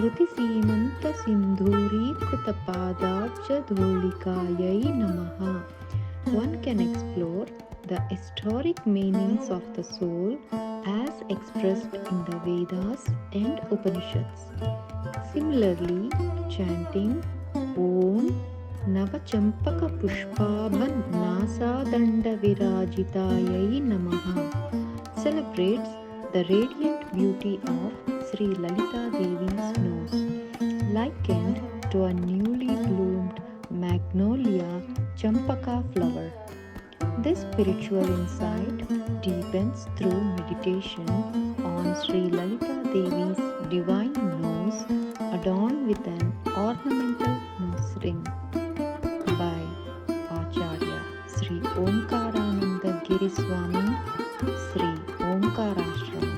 श्रुतिसीमन्तसिन्धूरीकृतपादाब्जधूलिकायै नमः. One can explore the historic meanings of the soul as expressed in the Vedas and Upanishads. Similarly, chanting Om Navachampaka Pushpaban Nasadanda Virajitayai Namaha celebrates the radiant beauty of Sri Lalita Devi's nose, likened to a newly bloomed magnolia champaka flower. This spiritual insight deepens through meditation on Sri Lalita Devi's divine nose adorned with an ornamental nose ring by Acharya Sri Omkarananda Giri Swami, Sri Omkarashram.